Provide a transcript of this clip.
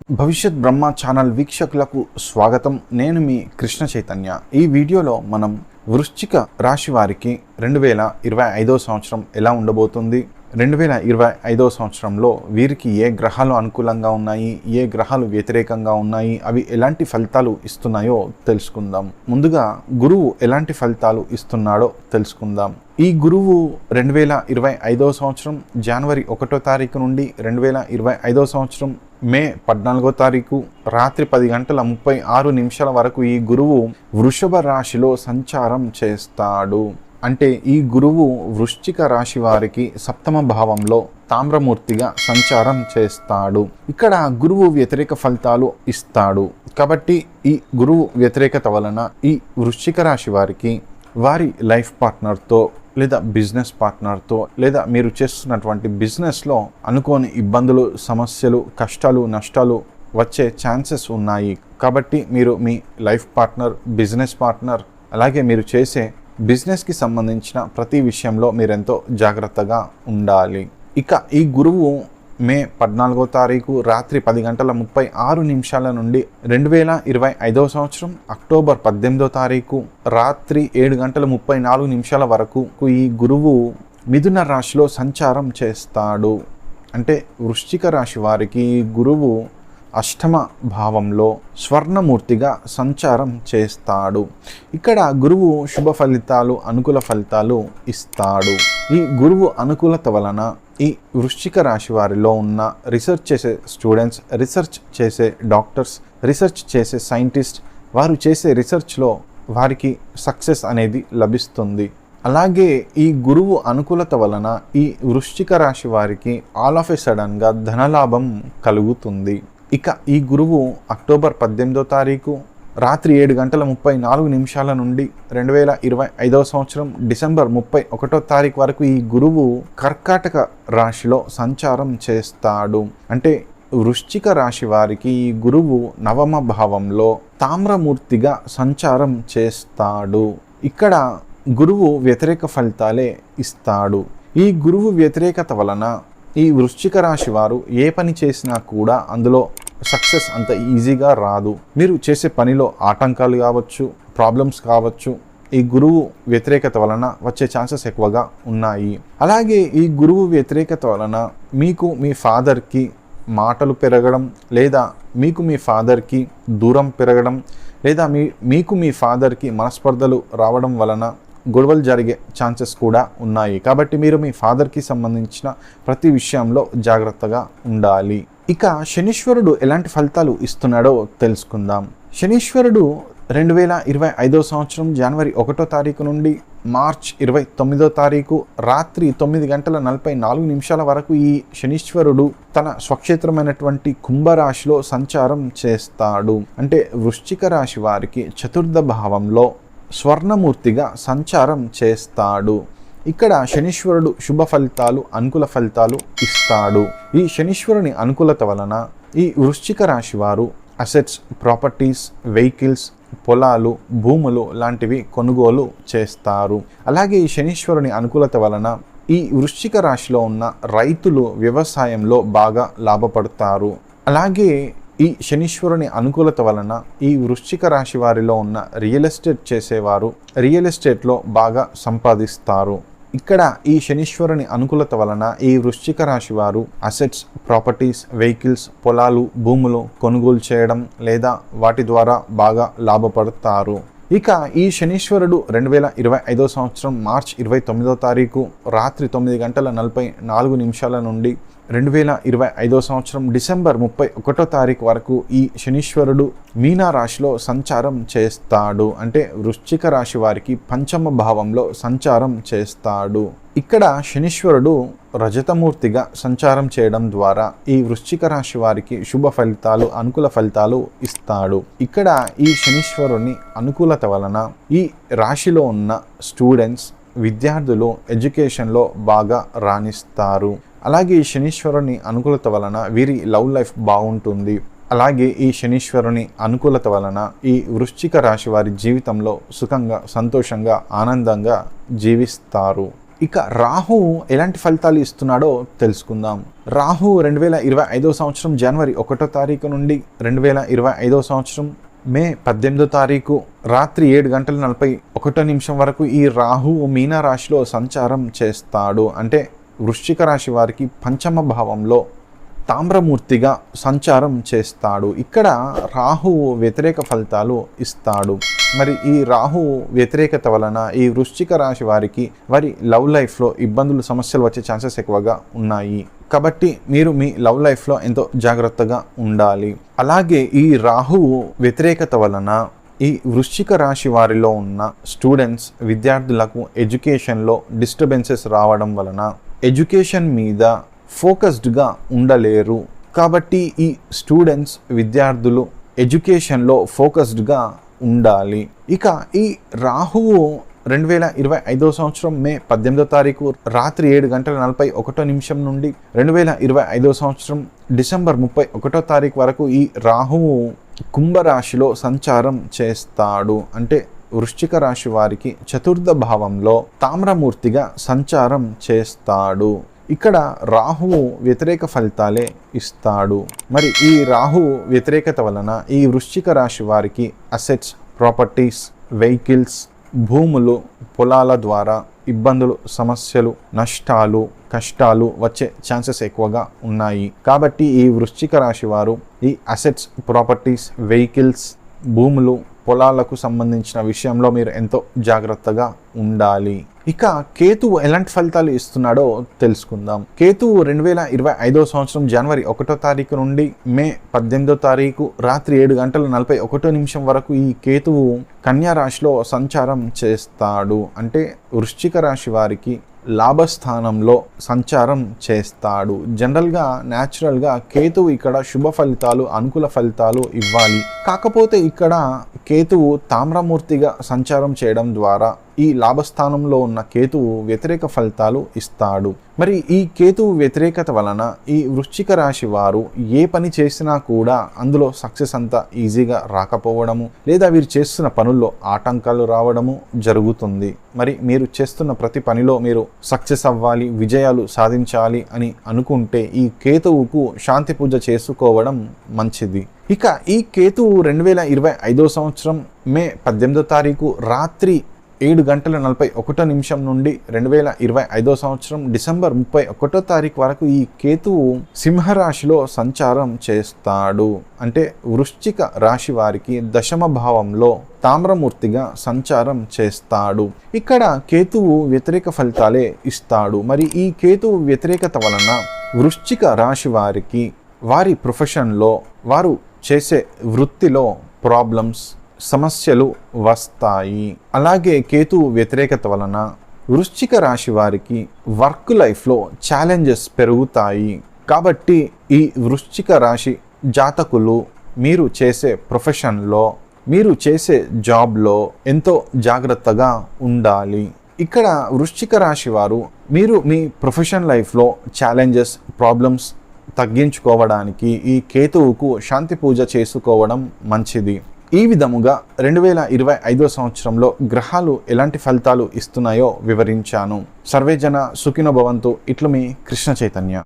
భవిష్యత్ బ్రహ్మ ఛానల్ వీక్షకులకు స్వాగతం. నేను మీ కృష్ణ చైతన్య. ఈ వీడియోలో మనం వృశ్చిక రాశి వారికి 2025 సంవత్సరం ఎలా ఉండబోతుంది, 2025 సంవత్సరంలో వీరికి ఏ గ్రహాలు అనుకూలంగా ఉన్నాయి, ఏ గ్రహాలు వ్యతిరేకంగా ఉన్నాయి, అవి ఎలాంటి ఫలితాలు ఇస్తున్నాయో తెలుసుకుందాం. ముందుగా గురువు ఎలాంటి ఫలితాలు ఇస్తున్నాడో తెలుసుకుందాం. ఈ గురువు 2025 సంవత్సరం జనవరి 1వ తారీఖు నుండి 2025 సంవత్సరం మే 14వ తారీఖు రాత్రి 10:36 వరకు ఈ గురువు వృషభ రాశిలో సంచారం చేస్తాడు. అంటే ఈ గురువు వృశ్చిక రాశి వారికి 7వ భావంలో తామ్రమూర్తిగా సంచారం చేస్తాడు. ఇక్కడ గురువు వ్యతిరేక ఫలితాలు ఇస్తాడు. కాబట్టి ఈ గురువు వ్యతిరేకత వలన ఈ వృశ్చిక రాశి వారికి వారి లైఫ్ పార్ట్నర్తో లేదా బిజినెస్ పార్ట్నర్తో లేదా మీరు చేస్తున్నటువంటి బిజినెస్లో అనుకోని ఇబ్బందులు, సమస్యలు, కష్టాలు, నష్టాలు వచ్చే ఛాన్సెస్ ఉన్నాయి. కాబట్టి మీరు మీ లైఫ్ పార్ట్నర్, బిజినెస్ పార్ట్నర్, అలాగే మీరు చేసే బిజినెస్కి సంబంధించిన ప్రతి విషయంలో మీరెంతో జాగ్రత్తగా ఉండాలి. ఇక ఈ గురువు మే 14వ తారీఖు రాత్రి 10:36 నుండి 2025 సంవత్సరం అక్టోబర్ 18వ తారీఖు రాత్రి 7:34 వరకు ఈ గురువు మిథున రాశిలో సంచారం చేస్తాడు. అంటే వృశ్చిక రాశి వారికి ఈ గురువు 8వ భావంలో స్వర్ణమూర్తిగా సంచారం చేస్తాడు. ఇక్కడ గురువు శుభ ఫలితాలు, అనుకూల ఫలితాలు ఇస్తాడు. ఈ గురువు అనుకూలత వలన ఈ వృశ్చిక రాశి వారిలో ఉన్న రీసెర్చ్ చేసే స్టూడెంట్స్, రీసెర్చ్ చేసే డాక్టర్స్, రీసెర్చ్ చేసే సైంటిస్ట్, వారు చేసే రీసెర్చ్లో వారికి సక్సెస్ అనేది లభిస్తుంది. అలాగే ఈ గురువు అనుకూలత వలన ఈ వృశ్చిక రాశి వారికి ఆల్ ఆఫ్ ఎ సడన్గా ధనలాభం కలుగుతుంది. ఇక ఈ గురువు అక్టోబర్ 18వ తారీఖు రాత్రి 7:34 నుండి 2025 సంవత్సరం డిసెంబర్ 31వ తారీఖు వరకు ఈ గురువు కర్కాటక రాశిలో సంచారం చేస్తాడు. అంటే వృశ్చిక రాశి వారికి ఈ గురువు 9వ భావంలో తామ్రమూర్తిగా సంచారం చేస్తాడు. ఇక్కడ గురువు వ్యతిరేక ఫలితాలే ఇస్తాడు. ఈ గురువు వ్యతిరేకత వలన ఈ వృశ్చిక రాశి వారు ఏ పని చేసినా కూడా అందులో సక్సెస్ అంత ఈజీగా రాదు. మీరు చేసే పనిలో ఆటంకాలు కావచ్చు, ప్రాబ్లమ్స్ కావచ్చు, ఈ గురువు వ్యతిరేకత వలన వచ్చే ఛాన్సెస్ ఎక్కువగా ఉన్నాయి. అలాగే ఈ గురువు వ్యతిరేకత వలన మీకు మీ ఫాదర్కి మాటలు పెరగడం, లేదా మీకు మీ ఫాదర్కి దూరం పెరగడం, లేదా మీకు మీ ఫాదర్కి మనస్పర్ధలు రావడం వలన గొడవలు జరిగే ఛాన్సెస్ కూడా ఉన్నాయి. కాబట్టి మీరు మీ ఫాదర్కి సంబంధించిన ప్రతి విషయంలో జాగ్రత్తగా ఉండాలి. ఇక శనీశ్వరుడు ఎలాంటి ఫలితాలు ఇస్తున్నాడో తెలుసుకుందాం. శనీశ్వరుడు 2025 సంవత్సరం జనవరి 1వ తారీఖు నుండి మార్చ్ 29వ తారీఖు రాత్రి 9:44 వరకు ఈ శనీశ్వరుడు తన స్వక్షేత్రమైనటువంటి కుంభరాశిలో సంచారం చేస్తాడు. అంటే వృశ్చిక రాశి వారికి 4వ భావంలో స్వర్ణమూర్తిగా సంచారం చేస్తాడు. ఇక్కడ శనీశ్వరుడు శుభ ఫలితాలు, అనుకూల ఫలితాలు ఇస్తాడు. ఈ శనీశ్వరుని అనుకూలత వలన ఈ వృశ్చిక రాశి వారు అసెట్స్, ప్రాపర్టీస్, వెహికల్స్, పొలాలు, భూములు లాంటివి కొనుగోలు చేస్తారు. అలాగే ఈ శనీశ్వరుని అనుకూలత వలన ఈ వృశ్చిక రాశిలో ఉన్న రైతులు వ్యవసాయంలో బాగా లాభపడతారు. అలాగే ఈ శనీశ్వరుని అనుకూలత వలన ఈ వృశ్చిక రాశి వారిలో ఉన్న రియల్ ఎస్టేట్ చేసేవారు రియల్ ఎస్టేట్లో బాగా సంపాదిస్తారు. ఇక్కడ ఈ శనీశ్వరుని అనుకూలత వలన ఈ వృశ్చిక రాశి వారు అసెట్స్, ప్రాపర్టీస్, వెహికల్స్, పొలాలు, భూములు కొనుగోలు చేయడం లేదా వాటి ద్వారా బాగా లాభపడతారు. ఇక ఈ శనీశ్వరుడు 2025 సంవత్సరం మార్చ్ 29వ తారీఖు రాత్రి 9:44 నుండి 2025 సంవత్సరం డిసెంబర్ 31వ తారీఖు వరకు ఈ శనీశ్వరుడు మీనా రాశిలో సంచారం చేస్తాడు. అంటే వృశ్చిక రాశి వారికి 5వ భావంలో సంచారం చేస్తాడు. ఇక్కడ శనీశ్వరుడు రజతమూర్తిగా సంచారం చేయడం ద్వారా ఈ వృశ్చిక రాశి వారికి శుభ ఫలితాలు, అనుకూల ఫలితాలు ఇస్తాడు. ఇక్కడ ఈ శనీశ్వరుని అనుకూలత వలన ఈ రాశిలో ఉన్న స్టూడెంట్స్, విద్యార్థులు ఎడ్యుకేషన్లో బాగా రాణిస్తారు. అలాగే ఈ శనీశ్వరుని అనుకూలత వలన వీరి లవ్ లైఫ్ బాగుంటుంది. అలాగే ఈ శనీశ్వరుని అనుకూలత వలన ఈ వృశ్చిక రాశి వారి జీవితంలో సుఖంగా, సంతోషంగా, ఆనందంగా జీవిస్తారు. ఇక రాహు ఎలాంటి ఫలితాలు ఇస్తున్నాడో తెలుసుకుందాం. రాహు 2025 సంవత్సరం జనవరి 1వ తారీఖు నుండి 2025 సంవత్సరం మే 18వ తారీఖు రాత్రి 7:41 వరకు ఈ రాహువు మీన రాశిలో సంచారం చేస్తాడు. అంటే వృశ్చిక రాశి వారికి పంచమ భావంలో తామ్రమూర్తిగా సంచారం చేస్తాడు. ఇక్కడ రాహువు వ్యతిరేక ఫలితాలు ఇస్తాడు. మరి ఈ రాహువు వ్యతిరేకత వలన ఈ వృశ్చిక రాశి వారికి వారి లవ్ లైఫ్లో ఇబ్బందులు సమస్యలు వచ్చే ఛాన్సెస్ ఎక్కువగా ఉన్నాయి. కాబట్టి మీరు మీ లవ్ లైఫ్లో ఎంతో జాగ్రత్తగా ఉండాలి. అలాగే ఈ రాహువు వ్యతిరేకత వలన ఈ వృశ్చిక రాశి వారిలో ఉన్న స్టూడెంట్స్ విద్యార్థులకు ఎడ్యుకేషన్లో డిస్టర్బెన్సెస్ రావడం వలన ఎడ్యుకేషన్ మీద ఫోకస్డ్గా ఉండలేరు. కాబట్టి ఈ స్టూడెంట్స్ విద్యార్థులు ఎడ్యుకేషన్లో ఫోకస్డ్గా ఉండాలి. ఇక ఈ రాహువు 2025 సంవత్సరం మే 18వ తారీఖు రాత్రి 7:41 నుండి 2025 సంవత్సరం డిసెంబర్ 31వ తారీఖు వరకు ఈ రాహువు కుంభరాశిలో సంచారం చేస్తాడు. అంటే వృశ్చిక రాశి వారికి చతుర్థ భావంలో తామ్రమూర్తిగా సంచారం చేస్తాడు. ఇక్కడ రాహువు వ్యతిరేక ఫలితాలే ఇస్తాడు. మరి ఈ రాహువు వ్యతిరేకత వలన ఈ వృశ్చిక రాశి వారికి అసెట్స్, ప్రాపర్టీస్, వెహికల్స్, భూములు, పొలాల ద్వారా ఇబ్బందులు, సమస్యలు, నష్టాలు, కష్టాలు వచ్చే ఛాన్సెస్ ఎక్కువగా ఉన్నాయి. కాబట్టి ఈ వృశ్చిక రాశి వారు ఈ అసెట్స్, ప్రాపర్టీస్, వెహికల్స్, భూములు, పొలాలకు సంబంధించిన విషయంలో మీరు ఎంతో జాగ్రత్తగా ఉండాలి. ఇక కేతువు ఎలాంటి ఫలితాలు ఇస్తున్నాడో తెలుసుకుందాం. కేతువు 2025 సంవత్సరం జనవరి 1వ తారీఖు నుండి మే 18వ తారీఖు రాత్రి 7:41 వరకు ఈ కేతువు కన్యా రాశిలో సంచారం చేస్తాడు. అంటే వృశ్చిక రాశి వారికి లాభస్థానంలో సంచారం చేస్తాడు. జనరల్గా న్యాచురల్గా కేతువు ఇక్కడ శుభ ఫలితాలు, అనుకూల ఫలితాలు ఇవ్వాలి. కాకపోతే ఇక్కడ కేతువు తామ్రమూర్తిగా సంచారం చేయడం ద్వారా ఈ లాభస్థానంలో ఉన్న కేతువు వ్యతిరేక ఫలితాలు ఇస్తాడు. మరి ఈ కేతువు వ్యతిరేకత వలన ఈ వృశ్చిక రాశి వారు ఏ పని చేసినా కూడా అందులో సక్సెస్ అంతా ఈజీగా రాకపోవడము, లేదా వీరు చేస్తున్న పనుల్లో ఆటంకాలు రావడము జరుగుతుంది. మరి మీరు చేస్తున్న ప్రతి పనిలో మీరు సక్సెస్ అవ్వాలి, విజయాలు సాధించాలి అని అనుకుంటే ఈ కేతువుకు శాంతి పూజ చేసుకోవడం మంచిది. ఇక ఈ కేతువు 2025 సంవత్సరం మే 18వ తారీఖు రాత్రి 7:41 నుండి 2025 సంవత్సరం డిసెంబర్ 31వ తారీఖు వరకు ఈ కేతువు సింహరాశిలో సంచారం చేస్తాడు. అంటే వృశ్చిక రాశి వారికి దశమ భావంలో తామ్రమూర్తిగా సంచారం చేస్తాడు. ఇక్కడ కేతువు వ్యతిరేక ఫలితాలే ఇస్తాడు. మరి ఈ కేతువు వ్యతిరేకత వలన వృశ్చిక రాశి వారికి వారి ప్రొఫెషన్లో, వారు చేసే వృత్తిలో ప్రాబ్లమ్స్, సమస్యలు వస్తాయి. అలాగే కేతువు వ్యతిరేకత వలన వృశ్చిక రాశి వారికి వర్క్ లైఫ్లో ఛాలెంజెస్ పెరుగుతాయి. కాబట్టి ఈ వృశ్చిక రాశి జాతకులు మీరు చేసే ప్రొఫెషన్లో, మీరు చేసే జాబ్లో ఎంతో జాగ్రత్తగా ఉండాలి. ఇక్కడ వృశ్చిక రాశి వారు మీరు మీ ప్రొఫెషన్ లైఫ్లో ఛాలెంజెస్, ప్రాబ్లమ్స్ తగ్గించుకోవడానికి ఈ కేతువుకు శాంతి పూజ చేసుకోవడం మంచిది. ఈ విధముగా 2025 సంవత్సరంలో గ్రహాలు ఎలాంటి ఫలితాలు ఇస్తున్నాయో వివరించాను. సర్వేజన సుఖినో భవంతు. ఇట్లు మీ కృష్ణ చైతన్య.